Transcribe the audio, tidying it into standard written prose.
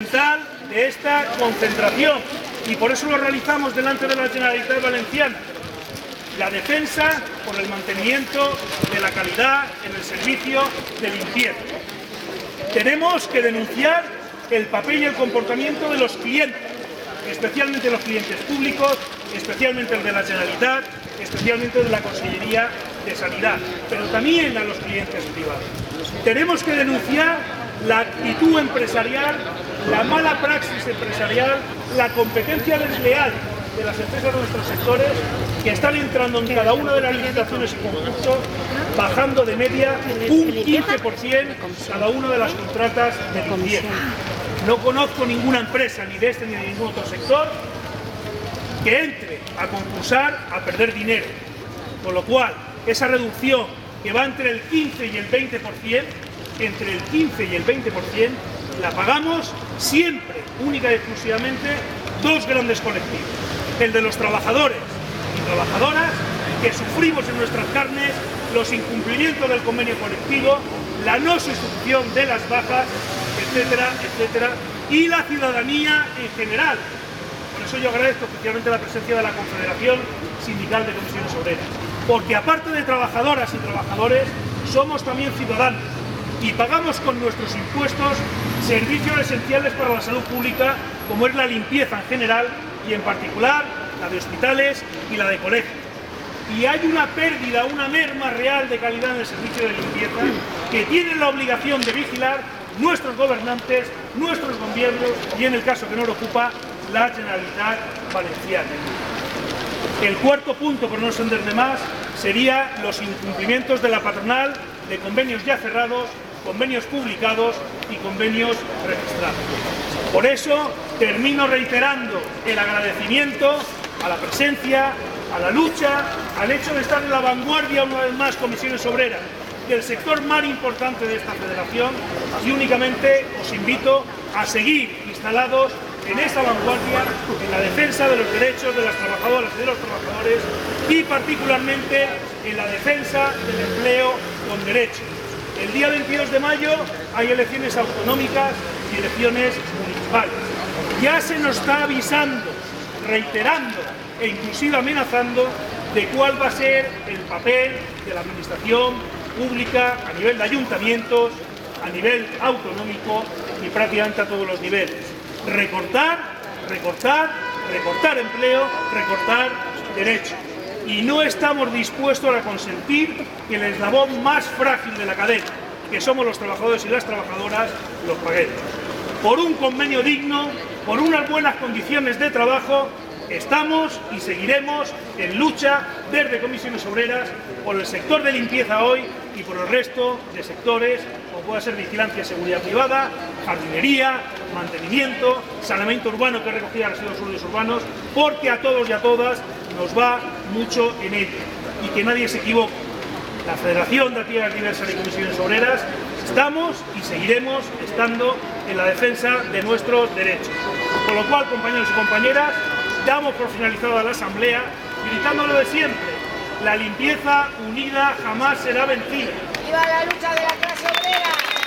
De esta concentración, y por eso lo realizamos delante de la Generalitat Valenciana, la defensa por el mantenimiento de la calidad en el servicio de limpieza. Tenemos que denunciar el papel y el comportamiento de los clientes, especialmente los clientes públicos, especialmente el de la Generalitat, especialmente de la Consellería de Sanidad, pero también a los clientes privados. Tenemos que denunciar la actitud empresarial, la mala praxis empresarial, la competencia desleal de las empresas de nuestros sectores que están entrando en cada una de las licitaciones y concursos, bajando de media un 15% cada una de las contratas de limpieza. No conozco ninguna empresa, ni de este ni de ningún otro sector, que entre a concursar a perder dinero. Con lo cual, esa reducción que va entre el 15 y el 20%, la pagamos siempre, única y exclusivamente, dos grandes colectivos. El de los trabajadores y trabajadoras, que sufrimos en nuestras carnes los incumplimientos del convenio colectivo, la no sustitución de las bajas, etcétera, etcétera, y la ciudadanía en general. Por eso yo agradezco especialmente la presencia de la Confederación Sindical de Comisiones Obreras, porque aparte de trabajadoras y trabajadores, somos también ciudadanos y pagamos con nuestros impuestos servicios esenciales para la salud pública, como es la limpieza en general y en particular la de hospitales y la de colegios. Y hay una pérdida, una merma real de calidad en el servicio de limpieza que tienen la obligación de vigilar nuestros gobernantes, nuestros gobiernos y, en el caso que no lo ocupa, la Generalitat Valenciana. El cuarto punto, por no extenderme más, sería los incumplimientos de la patronal de convenios ya cerrados, convenios publicados y convenios registrados. Por eso termino reiterando el agradecimiento a la presencia, a la lucha, al hecho de estar en la vanguardia una vez más Comisiones Obreras, del sector más importante de esta federación, y únicamente os invito a seguir instalados en esa vanguardia, en la defensa de los derechos de las trabajadoras y de los trabajadores, y particularmente en la defensa del empleo con derechos. El día 22 de mayo hay elecciones autonómicas y elecciones municipales. Ya se nos está avisando, reiterando e inclusive amenazando de cuál va a ser el papel de la administración pública a nivel de ayuntamientos, a nivel autonómico y prácticamente a todos los niveles. Recortar, recortar, recortar empleo, recortar derechos. Y no estamos dispuestos a consentir que el eslabón más frágil de la cadena, que somos los trabajadores y las trabajadoras, los paguemos. Por un convenio digno, por unas buenas condiciones de trabajo, estamos y seguiremos en lucha desde Comisiones Obreras por el sector de limpieza hoy y por el resto de sectores, como pueda ser vigilancia y seguridad privada, jardinería, mantenimiento, saneamiento urbano, que recogía residuos sólidos urbanos, porque a todos y a todas nos va mucho en ello. Y que nadie se equivoque. La Federación de Actividades Diversas y Comisiones Obreras estamos y seguiremos estando en la defensa de nuestros derechos. Con lo cual, compañeros y compañeras, damos por finalizada la asamblea, gritando lo de siempre: la limpieza unida jamás será vencida. ¡Viva la lucha de la clase obrera!